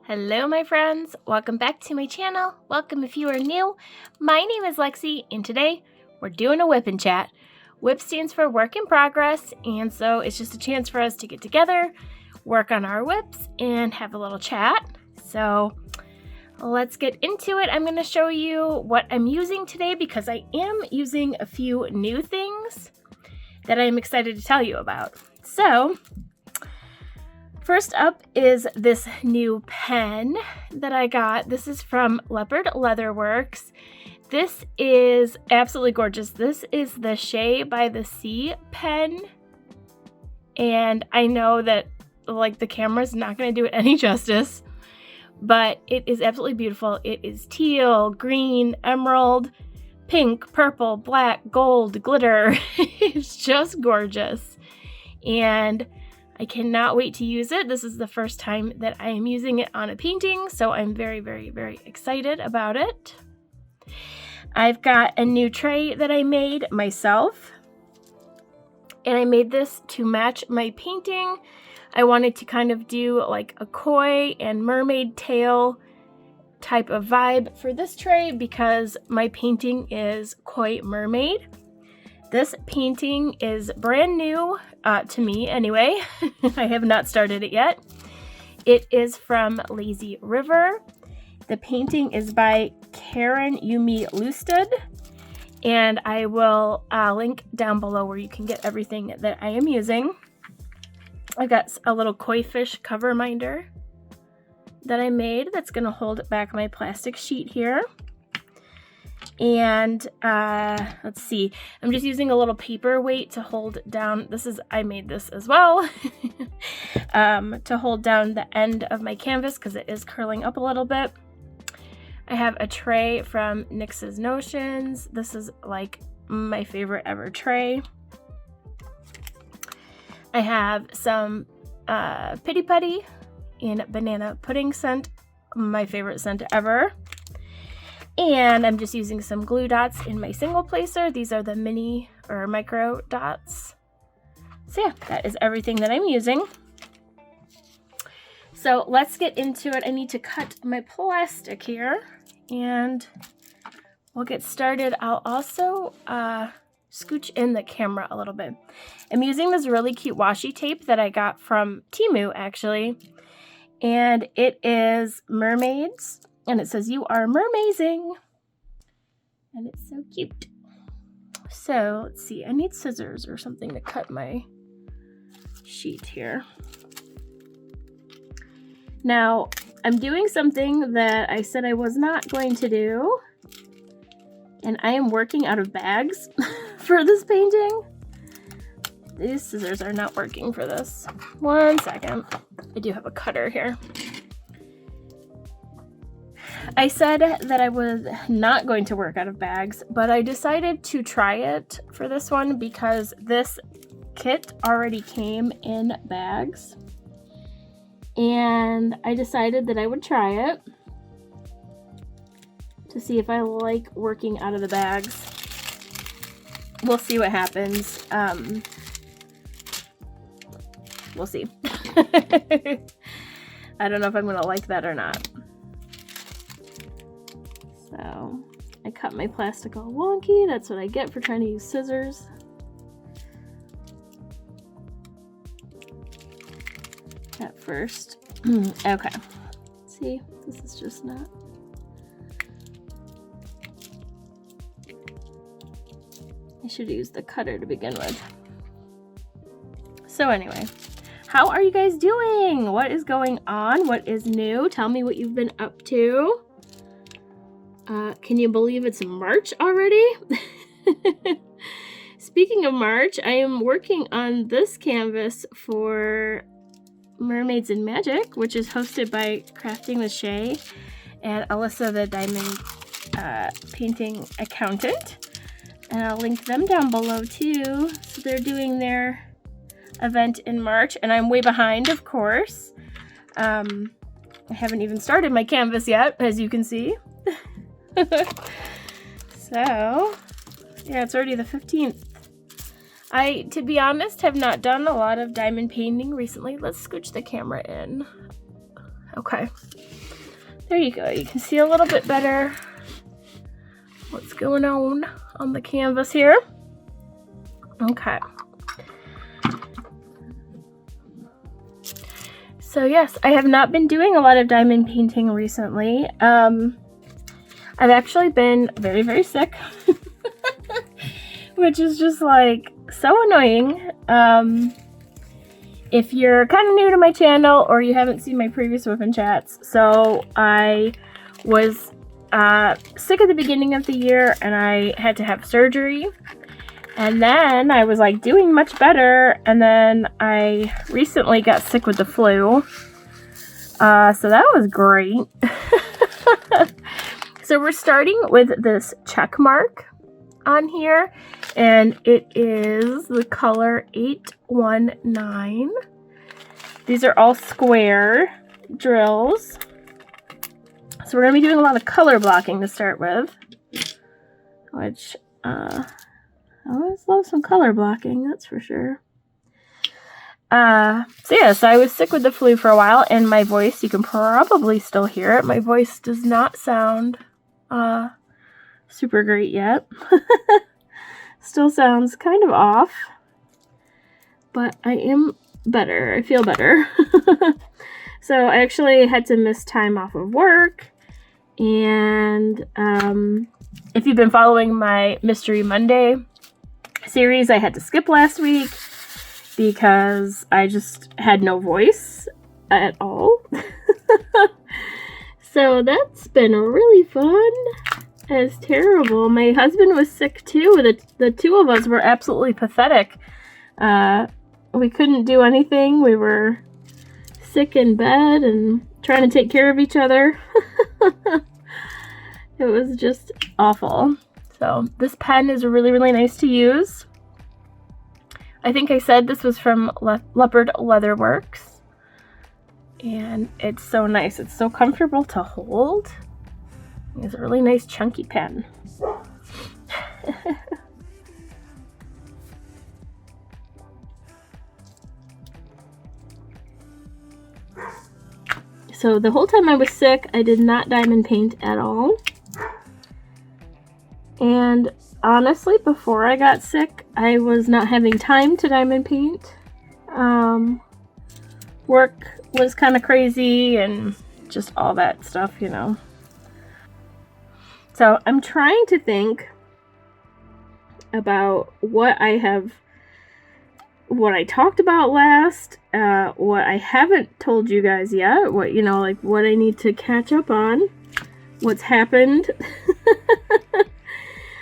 Hello my friends, welcome back to my channel. Welcome if you are new. My name is Lexi and today we're doing a WIP and Chat. WIP stands for work in progress, and so it's just a chance for us to get together, work on our WIPs, and have a little chat. So let's get into it. I'm going to show you what I'm using today because I am using a few new things that I'm excited to tell you about. So first up is this new pen that I got. This is from Leopard Leatherworks. This is absolutely gorgeous. This is the Shea by the Sea pen. And I know that like the camera's not going to do it any justice, but it is absolutely beautiful. It is teal, green, emerald, pink, purple, black, gold, glitter. It's just gorgeous. And I cannot wait to use it. This is the first time that I am using it on a painting, so I'm very, very, very excited about it. I've got a new tray that I made myself, and I made this to match my painting. I wanted to kind of do like a koi and mermaid tail type of vibe for this tray because my painting is koi mermaid. This painting is brand new to me anyway. I have not started it yet. It is from Lazy River. The painting is by Karen Yumi Lusted, and I will link down below where you can get everything that I am using. I got a little koi fish Coverminder that I made that's going to hold back my plastic sheet here. And let's see, I'm just using a little paperweight to hold down, I made this as well, to hold down the end of my canvas because it is curling up a little bit. I have a tray from Nix's Notions. This is like my favorite ever tray. I have some Pity Putty in banana pudding scent, my favorite scent ever. And I'm just using some glue dots in my single placer. These are the mini or micro dots. So yeah, that is everything that I'm using. So let's get into it. I need to cut my plastic here and we'll get started. I'll also scooch in the camera a little bit. I'm using this really cute washi tape that I got from Temu actually. And it is Mermaids. And it says, "You are mermazing." And it's so cute. So, let's see. I need scissors or something to cut my sheet here. Now, I'm doing something that I said I was not going to do. And I am working out of bags for this painting. These scissors are not working for this. One second. I do have a cutter here. I said that I was not going to work out of bags, but I decided to try it for this one because this kit already came in bags. And I decided that I would try it to see if I like working out of the bags. We'll see what happens. We'll see. I don't know if I'm going to like that or not. So I cut my plastic all wonky. That's what I get for trying to use scissors. At first. Okay. See, this is just not. I should use the cutter to begin with. So anyway, how are you guys doing? What is going on? What is new? Tell me what you've been up to. Can you believe it's March already? Speaking of March, I am working on this canvas for Mermaids in Magic, which is hosted by Crafting with Shay and Alyssa, the diamond painting accountant. And I'll link them down below too. So they're doing their event in March, and I'm way behind, of course. I haven't even started my canvas yet, as you can see. So, yeah, it's already the 15th. I, to be honest, have not done a lot of diamond painting recently. Let's scooch the camera in. Okay. There you go. You can see a little bit better what's going on the canvas here. Okay. So yes, I have not been doing a lot of diamond painting recently. I've actually been very, very sick, which is just like so annoying. If you're kind of new to my channel or you haven't seen my previous WIP and Chats, so I was sick at the beginning of the year and I had to have surgery. And then I was like doing much better, and then I recently got sick with the flu. So that was great. So we're starting with this check mark on here, and it is the color 819. These are all square drills. So we're going to be doing a lot of color blocking to start with, which I always love some color blocking, that's for sure. So I was sick with the flu for a while, and my voice, you can probably still hear it. My voice does not sound super great yet. Still sounds kind of off, but I am better. I feel better. So I actually had to miss time off of work, and if you've been following my Mystery Monday series, I had to skip last week because I just had no voice at all. So that's been really fun. It's terrible. My husband was sick too. The two of us were absolutely pathetic. We couldn't do anything. We were sick in bed and trying to take care of each other. It was just awful. So this pen is really, really nice to use. I think I said this was from Leopard Leather Works. And it's so nice. It's so comfortable to hold. It's a really nice chunky pen. So the whole time I was sick, I did not diamond paint at all. And honestly, before I got sick, I was not having time to diamond paint. Work was kind of crazy and just all that stuff, you know. So I'm trying to think about what I talked about last, what I haven't told you guys yet, what I need to catch up on, what's happened.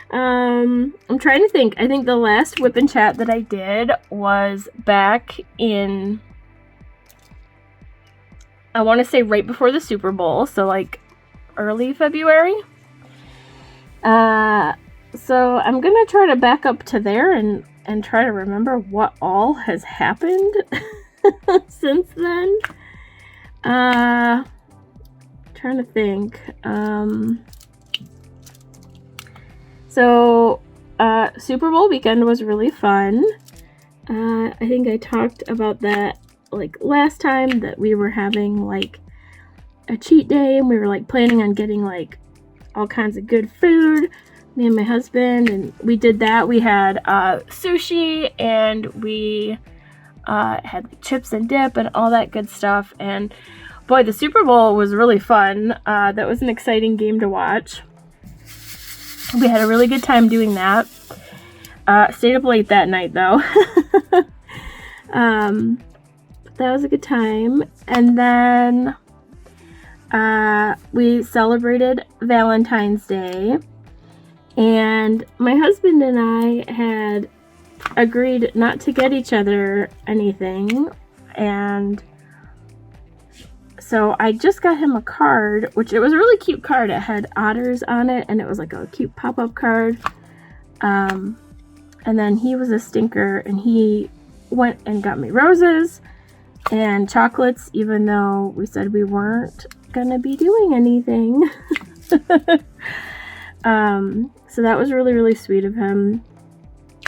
I'm trying to think. I think the last WIP and Chat that I did was back in, I want to say right before the Super Bowl, so like early February. So I'm gonna try to back up to there and try to remember what all has happened since then. Trying to think. So Super Bowl weekend was really fun. I think I talked about that like last time, that we were having like a cheat day and we were like planning on getting like all kinds of good food, me and my husband, and we did that. We had sushi, and we had like, chips and dip and all that good stuff. And boy, the Super Bowl was really fun. That was an exciting game to watch. We had a really good time doing that. Stayed up late that night though. That was a good time. And then we celebrated Valentine's Day, and my husband and I had agreed not to get each other anything, and so I just got him a card, which it was a really cute card. It had otters on it, and it was like a cute pop-up card. And then he was a stinker, and he went and got me roses and chocolates, even though we said we weren't gonna be doing anything. So that was really, really sweet of him.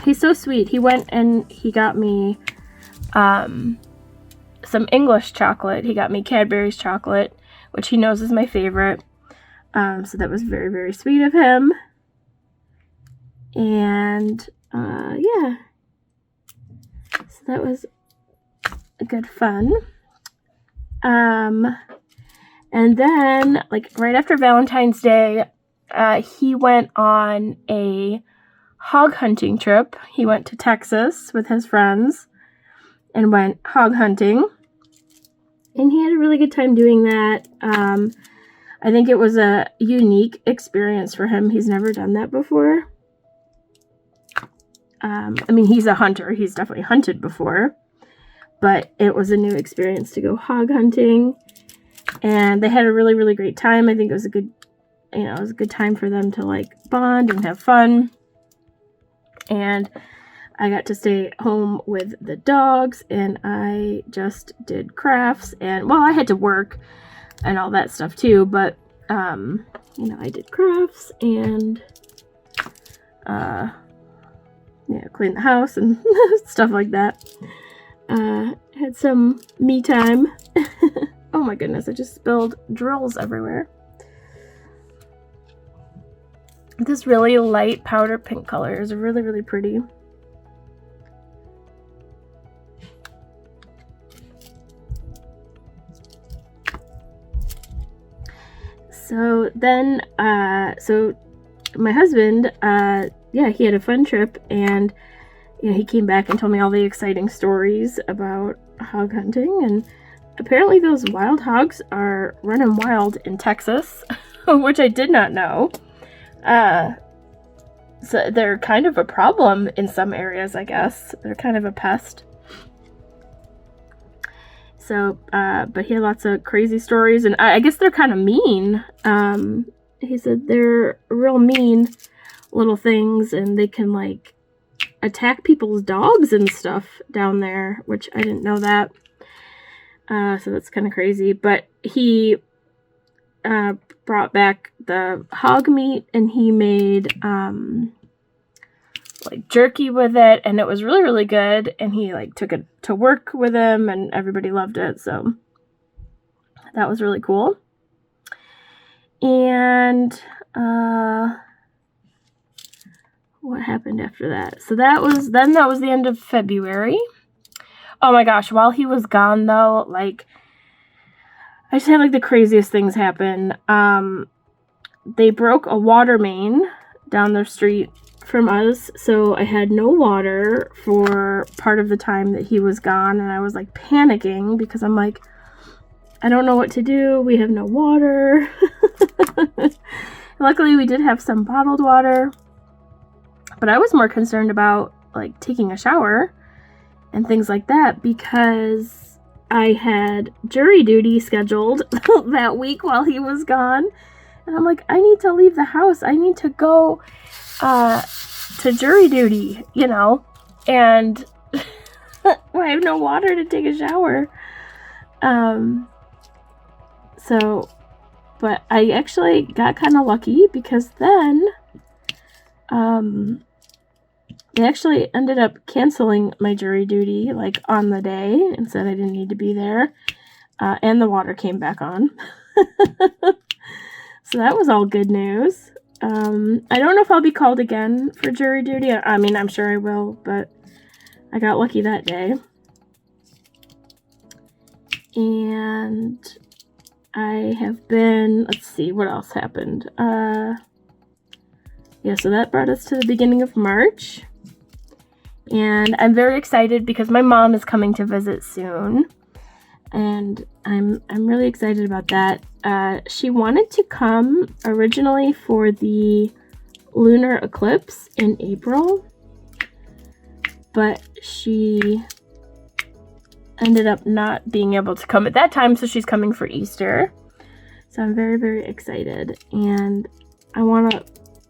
He's so sweet. He went and he got me some English chocolate. He got me Cadbury's chocolate, which he knows is my favorite. So that was very, very sweet of him. And yeah, so that was good fun. And then, like, right after Valentine's Day, he went on a hog hunting trip. He went to Texas with his friends and went hog hunting. And he had a really good time doing that. I think it was a unique experience for him. He's never done that before. I mean, he's a hunter. He's definitely hunted before. But it was a new experience to go hog hunting. And they had a really, really great time. I think it was a good, it was a good time for them to, like, bond and have fun. And I got to stay home with the dogs, and I just did crafts. And, well, I had to work and all that stuff too, but, I did crafts and, cleaned the house and stuff like that. Had some me time. Oh my goodness, I just spilled drills everywhere. This really light powder pink color is really, really pretty. So then, so my husband, he had a fun trip, and he came back and told me all the exciting stories about hog hunting, and apparently those wild hogs are running wild in Texas, which I did not know. So they're kind of a problem in some areas, I guess. They're kind of a pest. So, but he had lots of crazy stories, and I guess they're kind of mean. He said they're real mean little things, and they can, like, attack people's dogs and stuff down there, which I didn't know that. So that's kind of crazy. But he brought back the hog meat, and he made like jerky with it, and it was really, really good. And he, like, took it to work with him, and everybody loved it. So that was really cool. And what happened after that? So that was the end of February. Oh my gosh, while he was gone, though, like, I just had, like, the craziest things happen. They broke a water main down the street from us, so I had no water for part of the time that he was gone, and I was, like, panicking because I'm like, I don't know what to do. We have no water. Luckily, we did have some bottled water, but I was more concerned about, like, taking a shower and things like that, because I had jury duty scheduled that week while he was gone. And I'm like, I need to leave the house. I need to go to jury duty, and I have no water to take a shower. But I actually got kind of lucky, because then they actually ended up canceling my jury duty, like, on the day, and said I didn't need to be there. And the water came back on. So that was all good news. I don't know if I'll be called again for jury duty. I mean, I'm sure I will, but I got lucky that day. And I have been, let's see, what else happened? So that brought us to the beginning of March. And I'm very excited because my mom is coming to visit soon. And I'm really excited about that. She wanted to come originally for the lunar eclipse in April, but she ended up not being able to come at that time, so she's coming for Easter. So I'm very, very excited, and I want to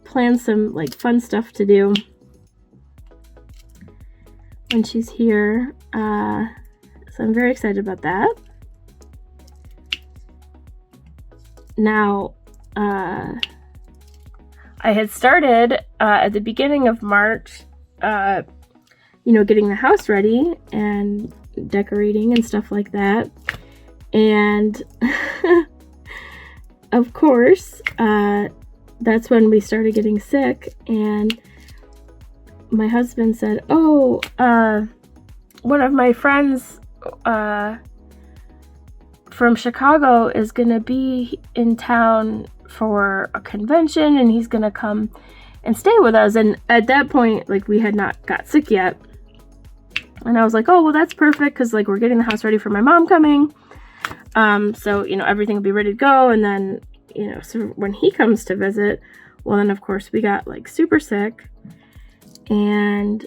plan some, like, fun stuff to do when she's here. So I'm very excited about that. Now, I had started at the beginning of March, getting the house ready and decorating and stuff like that. And of course, that's when we started getting sick, and my husband said, oh, one of my friends from Chicago is going to be in town for a convention, and he's going to come and stay with us. And at that point, like, we had not got sick yet. And I was like, oh, well, that's perfect, because, like, we're getting the house ready for my mom coming. So, you know, everything will be ready to go. And then, you know, so when he comes to visit, well, then, of course, we got, like, super sick. And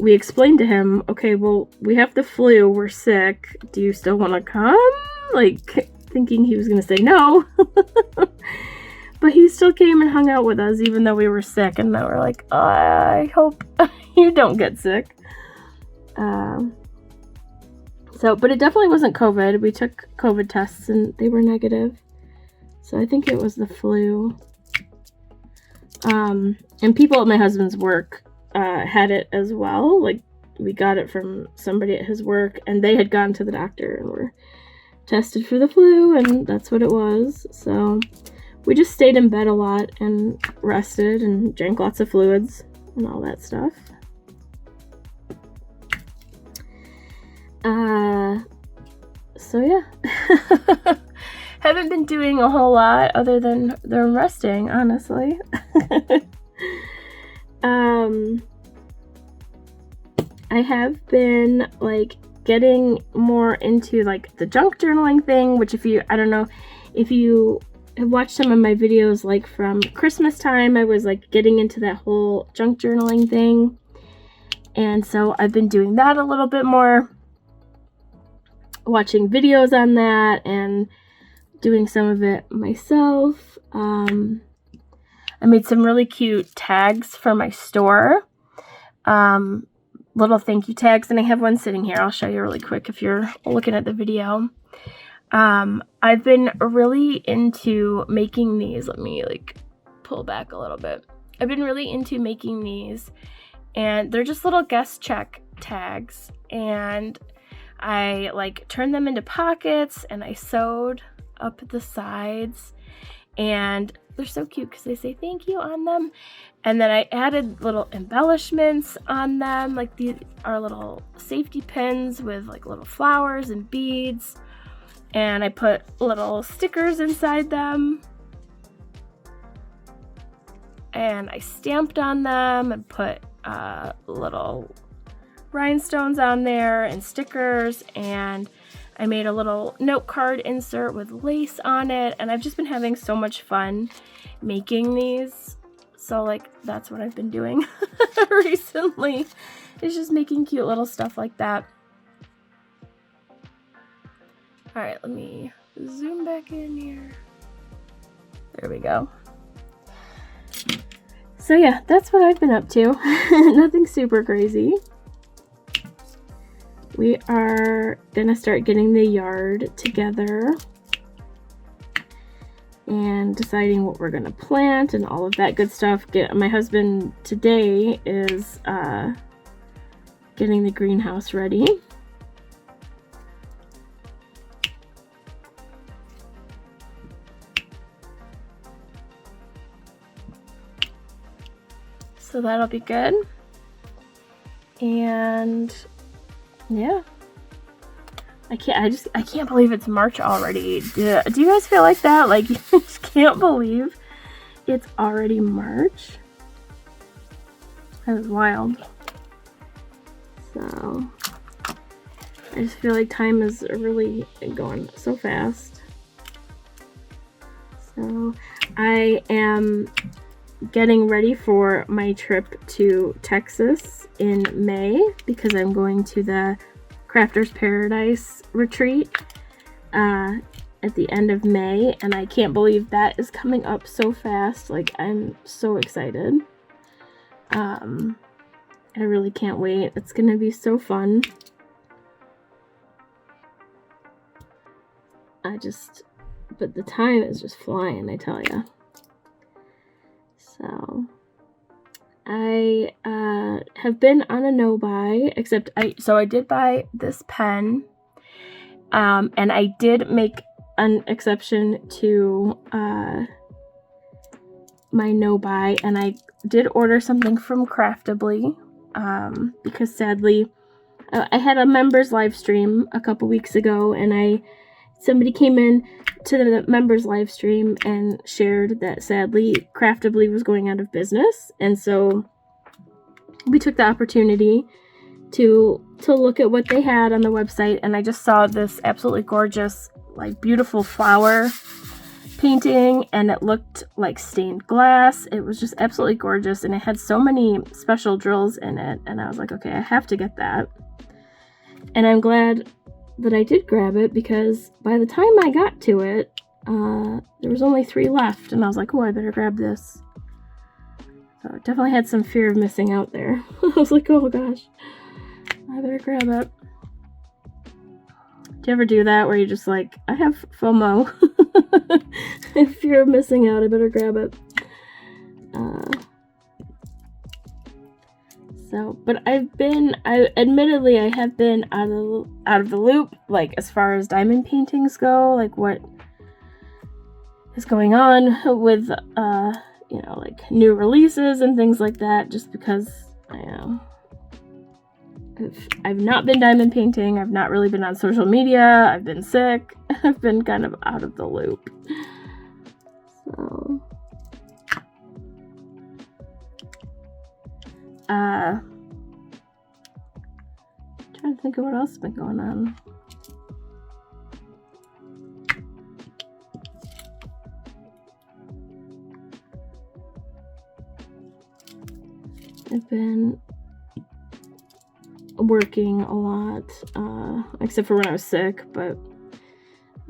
we explained to him, okay, well, we have the flu, we're sick, do you still want to come? Like, thinking he was going to say no. But he still came and hung out with us, even though we were sick. And then we're like, I hope you don't get sick. But it definitely wasn't COVID. We took COVID tests, and they were negative. So I think it was the flu. And people at my husband's work had it as well. Like, we got it from somebody at his work, and they had gone to the doctor and were tested for the flu, and that's what it was. So we just stayed in bed a lot and rested and drank lots of fluids and all that stuff. So yeah. Haven't been doing a whole lot other than resting, honestly. I have been, like, getting more into, like, the junk journaling thing, which I don't know if you have watched some of my videos, like, from Christmas time, I was, like, getting into that whole junk journaling thing. And so I've been doing that a little bit more, watching videos on that and doing some of it myself. I made some really cute tags for my store. Little thank you tags, and I have one sitting here. I'll show you really quick if you're looking at the video. I've been really into making these. Let me, like, pull back a little bit. I've been really into making these, and they're just little guest check tags, and I, like, turned them into pockets, and I sewed up the sides, and they're so cute because they say thank you on them. And then I added little embellishments on them, like these are little safety pins with, like, little flowers and beads. And I put little stickers inside them. And I stamped on them and put little rhinestones on there and stickers. And I made a little note card insert with lace on it. And I've just been having so much fun making these. So, like, that's what I've been doing recently. It's just making cute little stuff like that. Alright, let me zoom back in here. There we go. So yeah, that's what I've been up to. Nothing super crazy. We are gonna start getting the yard together and deciding what we're gonna plant and all of that good stuff. My husband today is getting the greenhouse ready. So that'll be good. And yeah. I can't believe it's March already. Do you guys feel like that? Like, you just can't believe it's already March? That is wild. So, I just feel like time is really going so fast. So, I am getting ready for my trip to Texas in May because I'm going to the Crafter's Paradise retreat at the end of May, and I can't believe that is coming up so fast. Like, I'm so excited. I really can't wait. It's gonna be so fun. But the time is just flying, I tell ya. So I have been on a no-buy, except I did buy this pen, and I did make an exception to my no-buy, and I did order something from Craftably because sadly I had a members live stream a couple weeks ago, and somebody came in to the members live stream and shared that sadly Craftably was going out of business, and so we took the opportunity to look at what they had on the website, and I just saw this absolutely gorgeous, like, beautiful flower painting, and it looked like stained glass. It was just absolutely gorgeous, and it had so many special drills in it, and I was like, okay, I have to get that. And I'm glad that I did grab it, because by the time I got to it, there was only 3 left, and I was like, oh, I better grab this. So I definitely had some fear of missing out there. I was like, oh gosh, I better grab it. Do you ever do that where you're just like, I have FOMO. I have fear of missing out, I better grab it. But admittedly I have been out of the loop, like as far as diamond paintings go, like what is going on with, you know, like new releases and things like that, just because, I've not been diamond painting, I've not really been on social media, I've been sick, I've been kind of out of the loop. So, trying to think of what else has been going on. I've been working a lot, except for when I was sick, but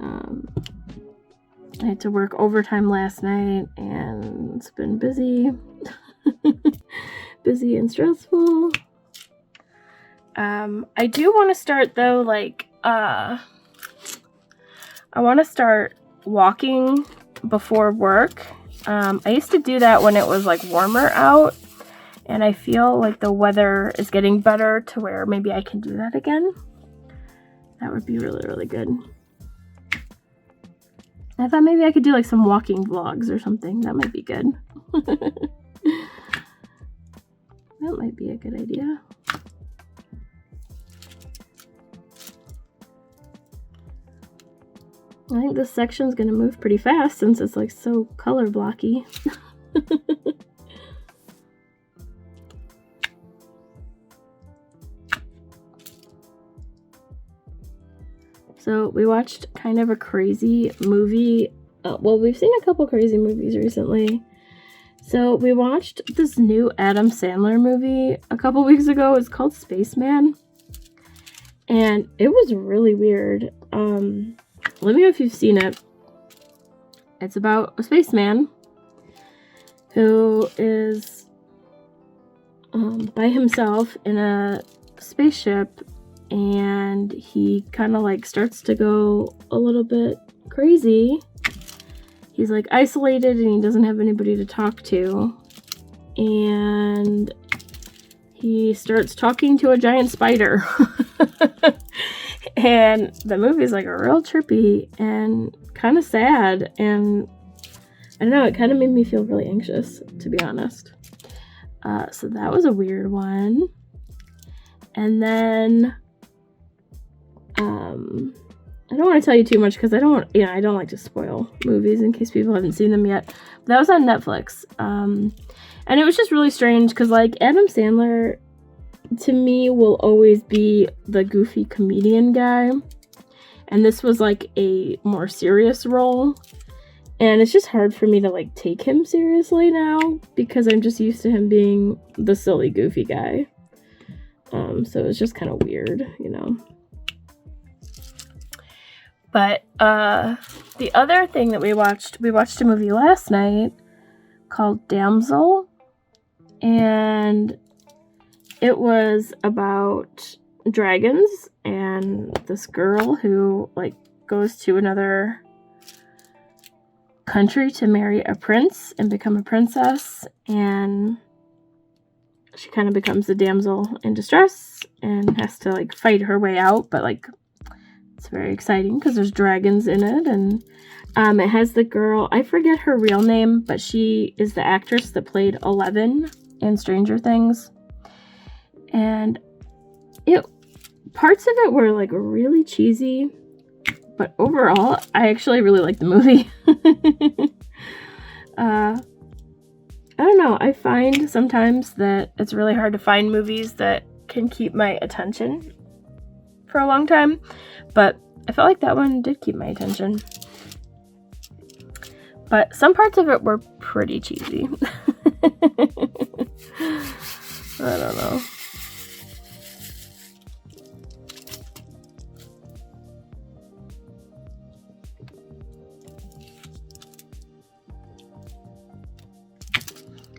I had to work overtime last night, and it's been busy. Busy and stressful. I do want to start, though, like, I want to start walking before work. I used to do that when it was, like, warmer out, and I feel like the weather is getting better to where maybe I can do that again. That would be really, really good. I thought maybe I could do, like, some walking vlogs or something. That might be good. That might be a good idea. I think this section's gonna move pretty fast since it's like so color blocky. So we watched kind of a crazy movie. Well, we've seen a couple crazy movies recently. So we watched this new Adam Sandler movie a couple weeks ago. It's called Spaceman. And it was really weird. Let me know if you've seen it. It's about a spaceman who is by himself in a spaceship, and he kind of like starts to go a little bit crazy. He's like isolated and he doesn't have anybody to talk to, and he starts talking to a giant spider. And the movie's like a real trippy and kind of sad, and I don't know, it kind of made me feel really anxious, to be honest. So that was a weird one. And then I don't want to tell you too much because I don't like to spoil movies in case people haven't seen them yet. But that was on Netflix. And it was just really strange because, like, Adam Sandler, to me, will always be the goofy comedian guy. And this was, like, a more serious role. And it's just hard for me to, like, take him seriously now because I'm just used to him being the silly, goofy guy. So it's just kind of weird, you know. But the other thing that we watched a movie last night called Damsel, and it was about dragons and this girl who like goes to another country to marry a prince and become a princess, and she kind of becomes the damsel in distress and has to like fight her way out, but like It's very exciting because there's dragons in it, and it has the girl, I forget her real name, but she is the actress that played 11 in Stranger Things. And parts of it were like really cheesy, but overall, I actually really liked the movie. I don't know, I find sometimes that it's really hard to find movies that can keep my attention for a long time, but I felt like that one did keep my attention. But some parts of it were pretty cheesy. I don't know.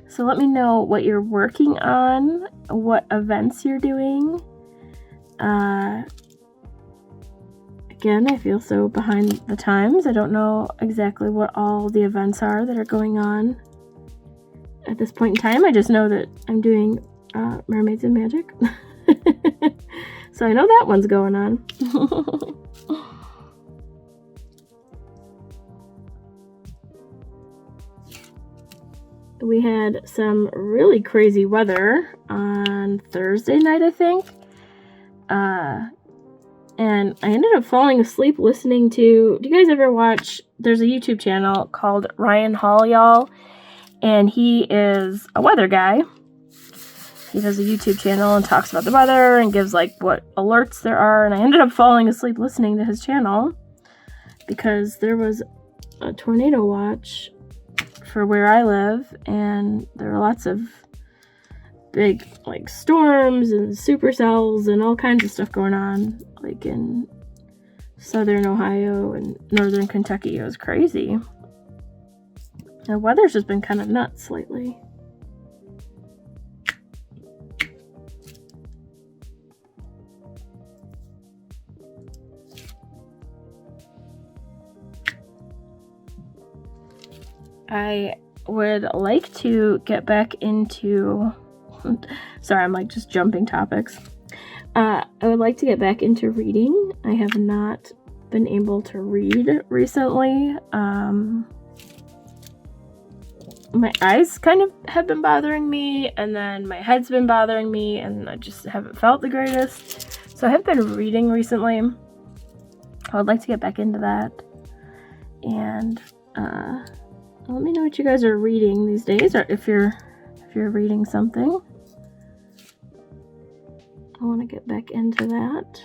So let me know what you're working on, what events you're doing. Again, I feel so behind the times. I don't know exactly what all the events are that are going on at this point in time. I just know that I'm doing Mermaids and Magic. So I know that one's going on. We had some really crazy weather on Thursday night, I think. And I ended up falling asleep listening to... Do you guys ever watch... There's a YouTube channel called Ryan Hall, y'all. And he is a weather guy. He does a YouTube channel and talks about the weather and gives, like, what alerts there are. And I ended up falling asleep listening to his channel because there was a tornado watch for where I live. And there were lots of big, like, storms and supercells and all kinds of stuff going on, like in southern Ohio and northern Kentucky. It was crazy. The weather's just been kind of nuts lately. I would like to get back into... Sorry, I'm like just jumping topics. I would like to get back into reading. I have not been able to read recently. My eyes kind of have been bothering me, and then my head's been bothering me, and I just haven't felt the greatest. So I have been reading recently. I would like to get back into that. And let me know what you guys are reading these days, or if you're reading something. I want to get back into that.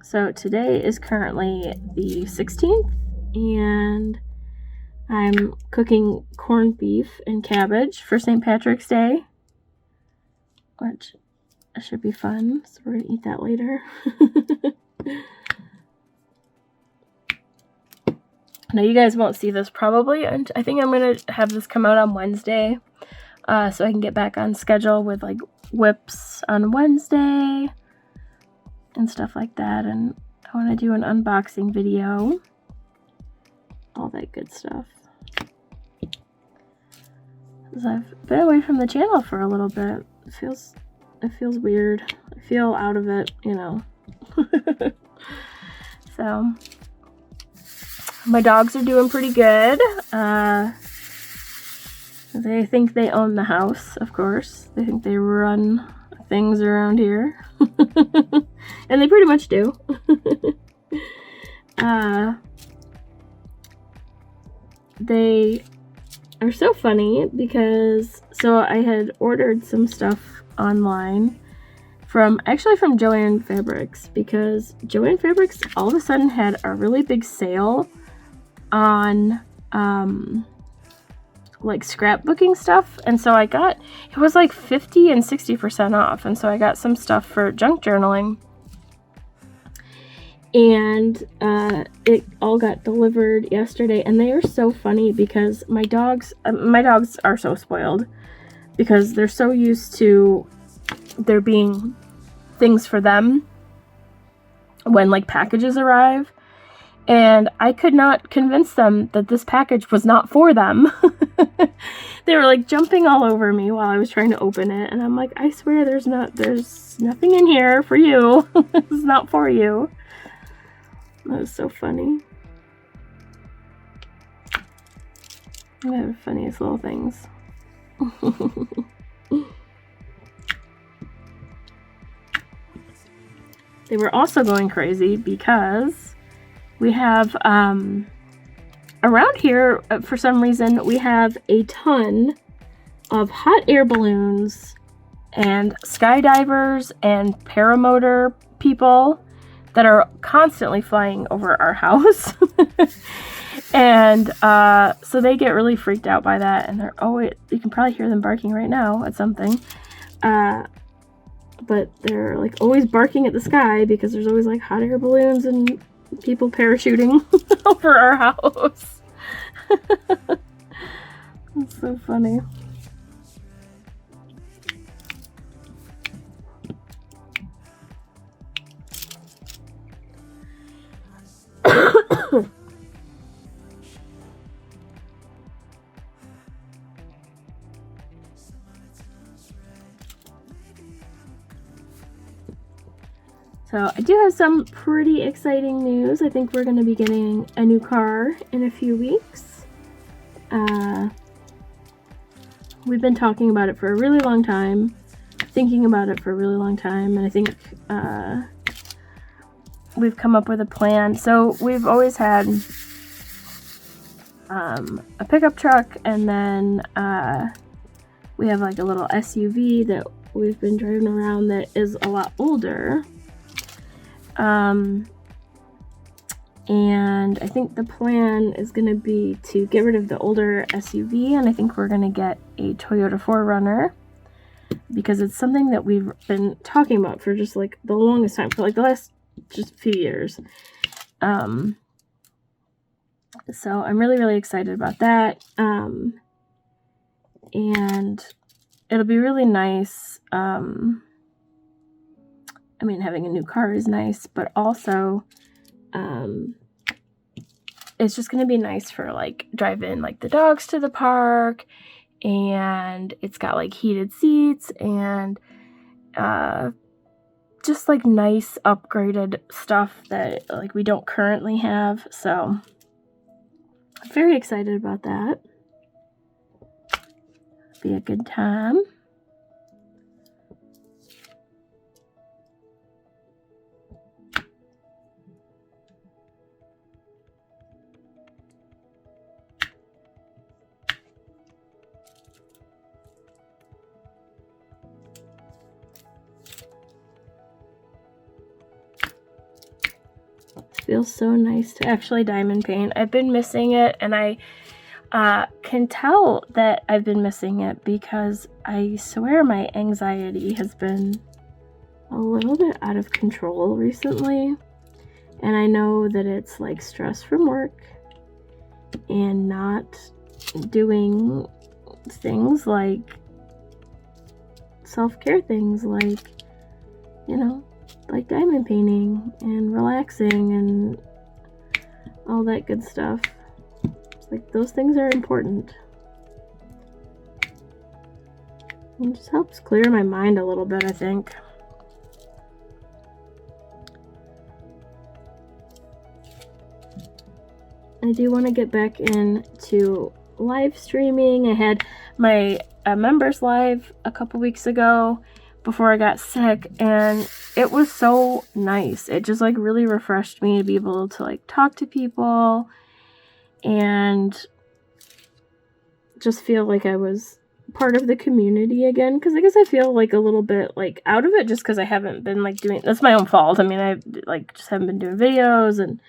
So today is currently the 16th, and I'm cooking corned beef and cabbage for St. Patrick's Day, which should be fun. So we're gonna eat that later. Now you guys won't see this probably, and I think I'm gonna have this come out on Wednesday, so I can get back on schedule with like whips on Wednesday and stuff like that. And I want to do an unboxing video, all that good stuff. Because I've been away from the channel for a little bit. It feels weird. I feel out of it, you know. So my dogs are doing pretty good. They think they own the house, of course. They think they run things around here. And they pretty much do. They are so funny because, so I had ordered some stuff online from Joann Fabrics, because Joann Fabrics all of a sudden had a really big sale on like scrapbooking stuff, and so it was like 50 and 60% off, and so I got some stuff for junk journaling, and it all got delivered yesterday. And they are so funny because my dogs are so spoiled because they're so used to there being things for them when like packages arrive. And I could not convince them that this package was not for them. They were like jumping all over me while I was trying to open it. And I'm like, I swear there's nothing in here for you. This is not for you. That was so funny. They're the funniest little things. They were also going crazy because we have, around here, for some reason, we have a ton of hot air balloons and skydivers and paramotor people that are constantly flying over our house. And so they get really freaked out by that, and they're always, you can probably hear them barking right now at something. But they're like always barking at the sky because there's always like hot air balloons and people parachuting over our house. It's so funny. So I do have some pretty exciting news. I think we're going to be getting a new car in a few weeks. We've been talking about it for a really long time, thinking about it for a really long time, and I think we've come up with a plan. So we've always had a pickup truck, and then we have like a little SUV that we've been driving around that is a lot older. And I think the plan is going to be to get rid of the older SUV, and I think we're going to get a Toyota 4Runner because it's something that we've been talking about for just like the longest time, for like the last just few years. So I'm really, really excited about that. And it'll be really nice. I mean, having a new car is nice, but also, it's just going to be nice for, like, driving, like, the dogs to the park, and it's got, like, heated seats, and, just, like, nice upgraded stuff that, like, we don't currently have, so I'm very excited about that. Be a good time. Feels so nice to actually diamond paint. I've been missing it, and I can tell that I've been missing it because I swear my anxiety has been a little bit out of control recently, and I know that it's like stress from work and not doing things like self-care things like, you know, like diamond painting and relaxing and all that good stuff. It's like those things are important. It just helps clear my mind a little bit, I think. I do want to get back into live streaming. I had my members live a couple weeks ago before I got sick, and it was so nice. It just like really refreshed me to be able to like talk to people and just feel like I was part of the community again, because I guess I feel like a little bit like out of it just because I haven't been like doing, that's my own fault. I mean, I like just haven't been doing videos and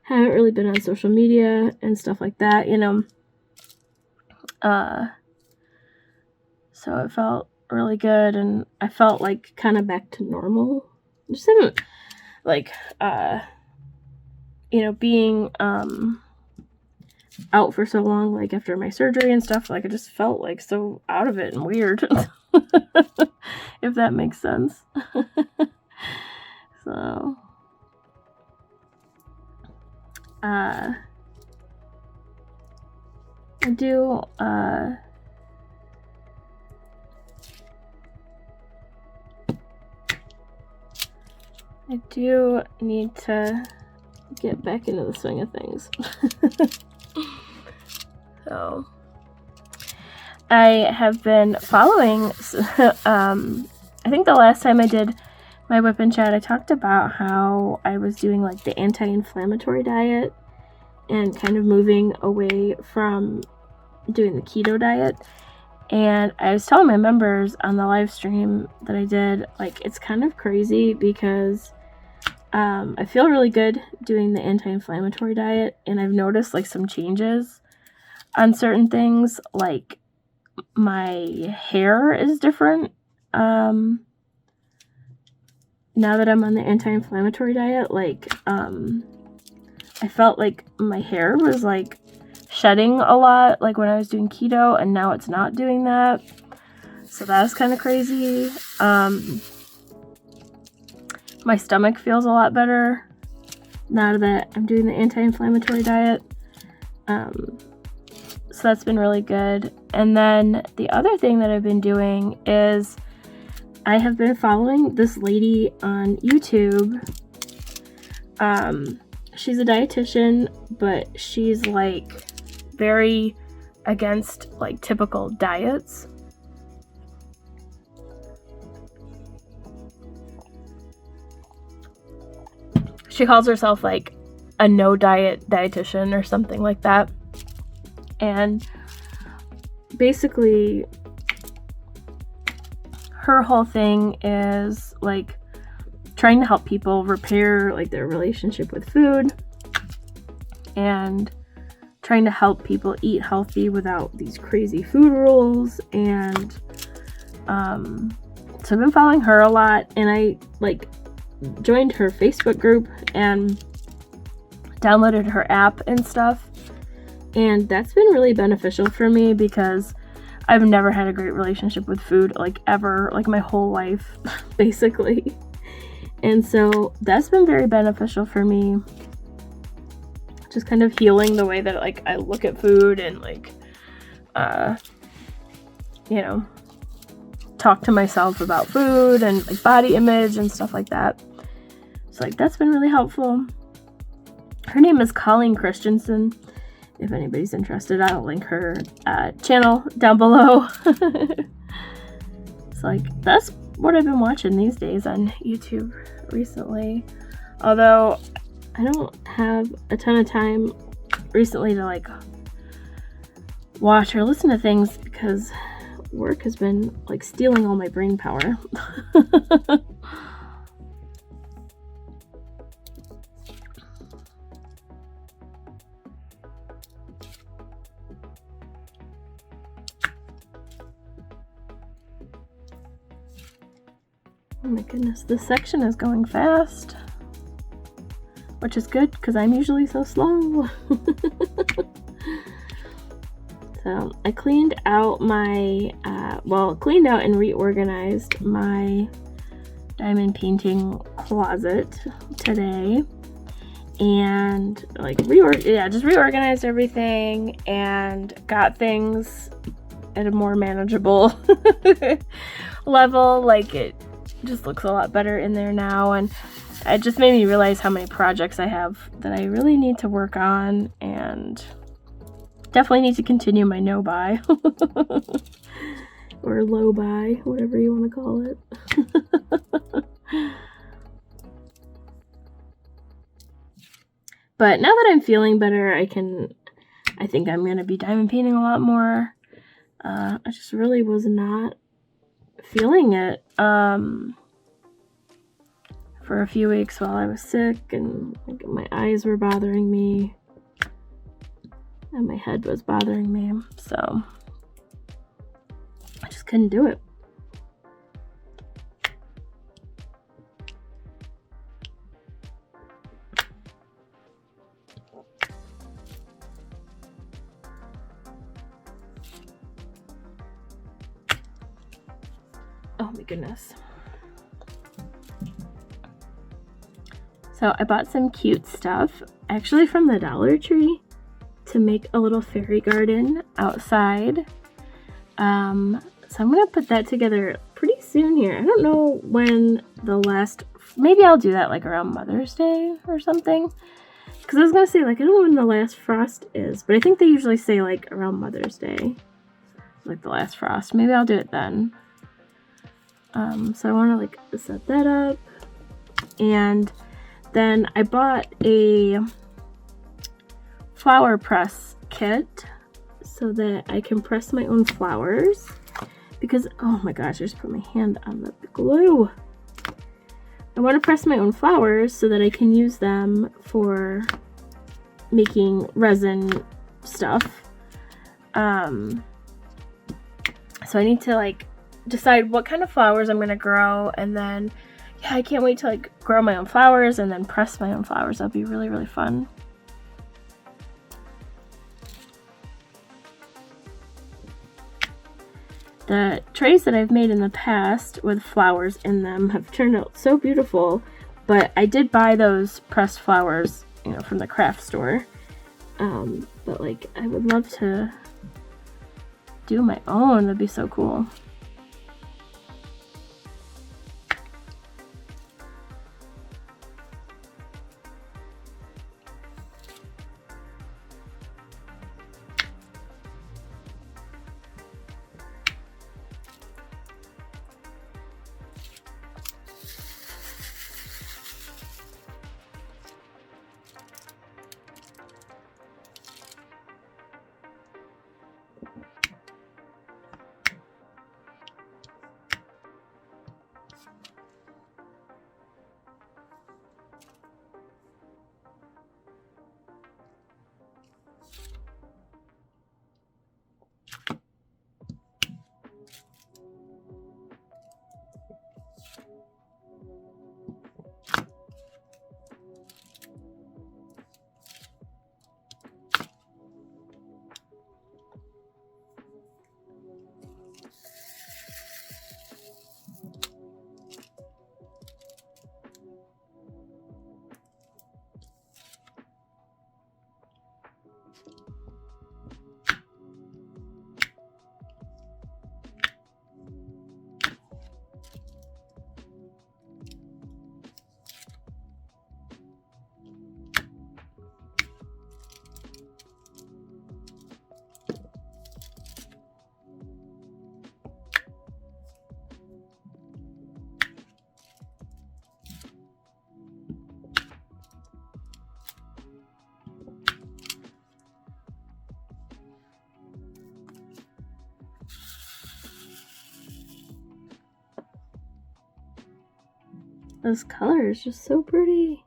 haven't really been on social media and stuff like that, you know. So it felt really good, and I felt like kind of back to normal. Just haven't like you know, being out for so long, like after my surgery and stuff, like I just felt like so out of it and weird. If that makes sense. So I do need to get back into the swing of things. So I have been following, I think the last time I did my WIP and Chat, I talked about how I was doing like the anti-inflammatory diet and kind of moving away from doing the keto diet. And I was telling my members on the live stream that I did, like, it's kind of crazy because I feel really good doing the anti-inflammatory diet, and I've noticed like some changes on certain things, like my hair is different now that I'm on the anti-inflammatory diet. Like I felt like my hair was like shedding a lot like when I was doing keto, and now it's not doing that, so that's kind of crazy. My stomach feels a lot better now that I'm doing the anti-inflammatory diet, so that's been really good. And then the other thing that I've been doing is I have been following this lady on YouTube. She's a dietitian, but she's like very against like typical diets. She calls herself like a no diet dietitian or something like that. And basically her whole thing is like trying to help people repair like their relationship with food and trying to help people eat healthy without these crazy food rules. And so I've been following her a lot, and I like joined her Facebook group and downloaded her app and stuff, and that's been really beneficial for me because I've never had a great relationship with food, like ever, like my whole life basically. And so that's been very beneficial for me, just kind of healing the way that like I look at food and like you know, talk to myself about food and like body image and stuff like that. So like that's been really helpful. Her name is Colleen Christensen. If anybody's interested, I'll link her channel down below. It's like that's what I've been watching these days on YouTube recently. Although I don't have a ton of time recently to like watch or listen to things because work has been like stealing all my brain power. Oh my goodness, this section is going fast, which is good because I'm usually so slow. So I cleaned out my, cleaned out and reorganized my diamond painting closet today, and like just reorganized everything and got things at a more manageable level. Like it just looks a lot better in there now, and it just made me realize how many projects I have that I really need to work on, and definitely need to continue my no buy or low buy, whatever you want to call it. But now that I'm feeling better, I think I'm going to be diamond painting a lot more. I just really was not feeling it for a few weeks while I was sick, and like, my eyes were bothering me and my head was bothering me, so I just couldn't do it. Oh my goodness. So I bought some cute stuff actually from the Dollar Tree to make a little fairy garden outside. So I'm going to put that together pretty soon here. I don't know when maybe I'll do that like around Mother's Day or something. Because I was going to say, like, I don't know when the last frost is, but I think they usually say like around Mother's Day, like the last frost. Maybe I'll do it then. So I want to like set that up. And then I bought a flower press kit so that I can press my own flowers, because oh my gosh, I just put my hand on the glue. I want to press my own flowers so that I can use them for making resin stuff. So I need to like decide what kind of flowers I'm going to grow, and then yeah, I can't wait to like grow my own flowers and then press my own flowers. That'll be really, really fun. The trays that I've made in the past with flowers in them have turned out so beautiful, but I did buy those pressed flowers, you know, from the craft store. But like, I would love to do my own. That'd be so cool. This color is just so pretty.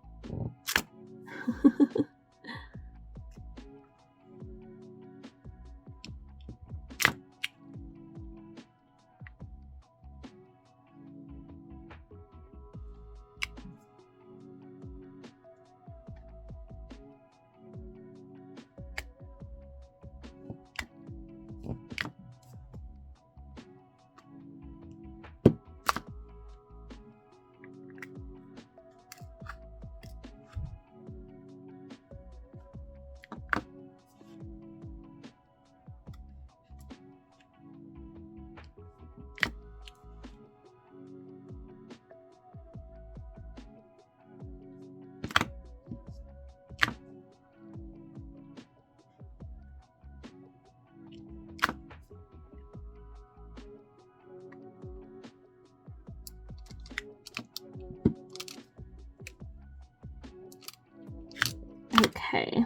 Okay,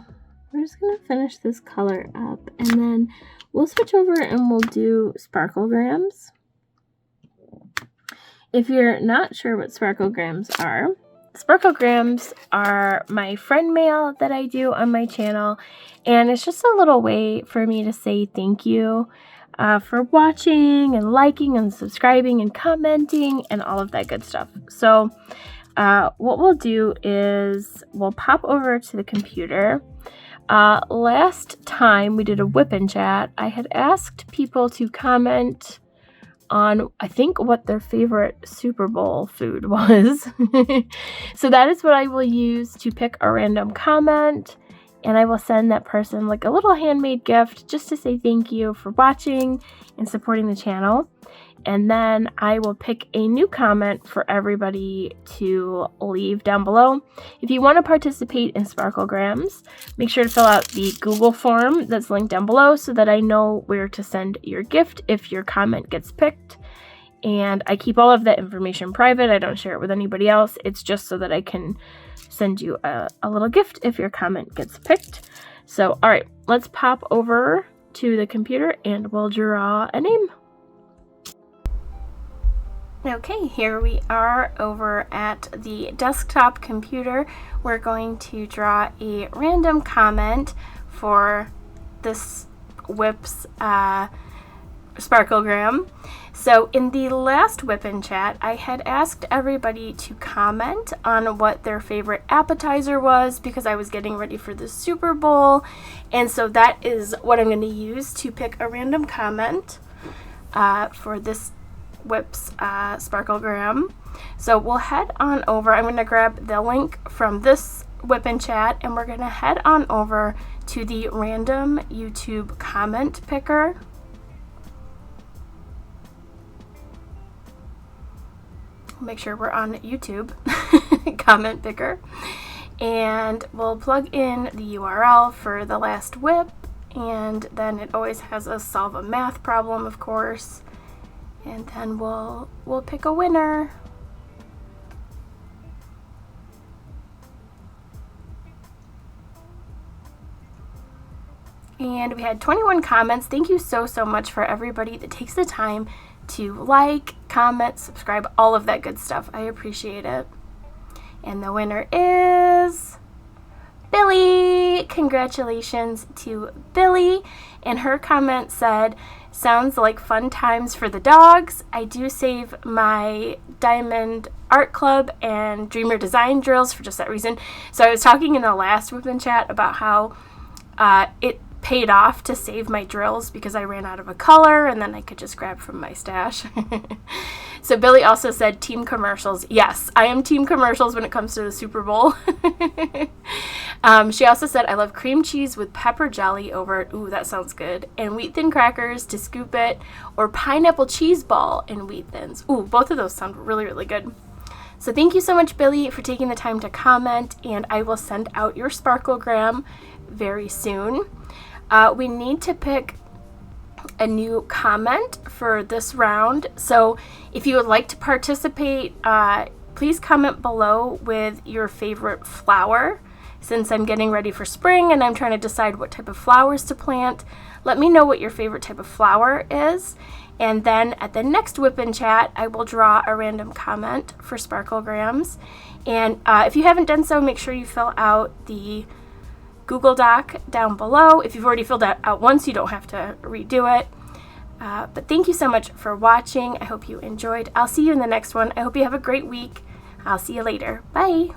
we're just gonna finish this color up, and then we'll switch over and we'll do sparklegrams. If you're not sure what sparklegrams are my friend mail that I do on my channel, and it's just a little way for me to say thank you for watching and liking and subscribing and commenting and all of that good stuff. So what we'll do is we'll pop over to the computer. Last time we did a WIP and Chat, I had asked people to comment on, I think, what their favorite Super Bowl food was. So that is what I will use to pick a random comment, and I will send that person like a little handmade gift just to say thank you for watching and supporting the channel. And then I will pick a new comment for everybody to leave down below. If you want to participate in Sparklegrams, make sure to fill out the Google form that's linked down below so that I know where to send your gift if your comment gets picked. And I keep all of that information private. I don't share it with anybody else. It's just so that I can send you a little gift if your comment gets picked. So, all right, let's pop over to the computer and we'll draw a name. Okay, here we are over at the desktop computer. We're going to draw a random comment for this WIP's Sparklegram. So in the last WIP and Chat, I had asked everybody to comment on what their favorite appetizer was because I was getting ready for the Super Bowl. And so that is what I'm going to use to pick a random comment for this WIP's Sparklegram. So we'll head on over. I'm going to grab the link from this WIP and Chat, and we're going to head on over to the random YouTube comment picker. Make sure we're on YouTube comment picker, and we'll plug in the URL for the last WIP, and then it always has us solve a math problem, of course. And then we'll pick a winner. And we had 21 comments. Thank you so much for everybody that takes the time to like, comment, subscribe, all of that good stuff. I appreciate it. And the winner is Billy. Congratulations to Billy. And her comment said, "Sounds like fun times for the dogs. I do save my Diamond Art Club and Dreamer Design drills for just that reason." So I was talking in the last WIP and Chat about how it paid off to save my drills because I ran out of a color and then I could just grab from my stash. So Billy also said team commercials. Yes, I am team commercials when it comes to the Super Bowl. She also said, "I love cream cheese with pepper jelly over it." Ooh, that sounds good. "And wheat thin crackers to scoop it, or pineapple cheese ball and wheat thins." Ooh, both of those sound really good. So thank you so much, Billy, for taking the time to comment, and I will send out your Sparklegram very soon. We need to pick a new comment for this round. So if you would like to participate, please comment below with your favorite flower. Since I'm getting ready for spring and I'm trying to decide what type of flowers to plant, let me know what your favorite type of flower is. And then at the next WIP and Chat, I will draw a random comment for Sparklegrams. And if you haven't done so, make sure you fill out the Google Doc down below. If you've already filled that out once, you don't have to redo it. But thank you so much for watching. I hope you enjoyed. I'll see you in the next one. I hope you have a great week. I'll see you later. Bye.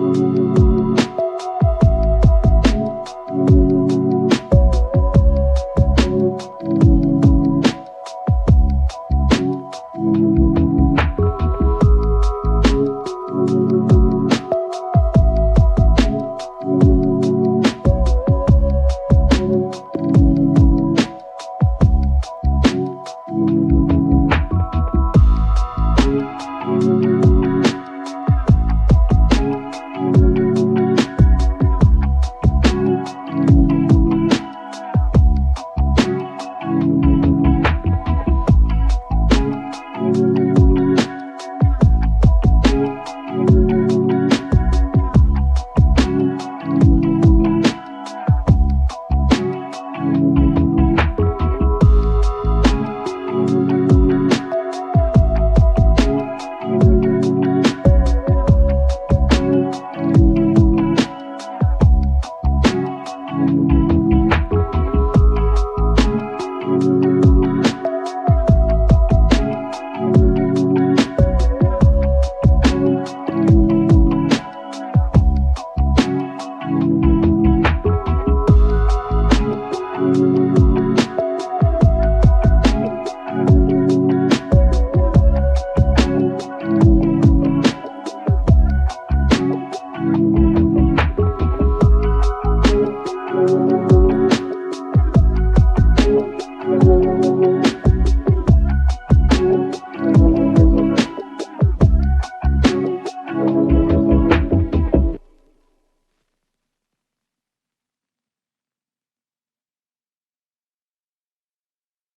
you.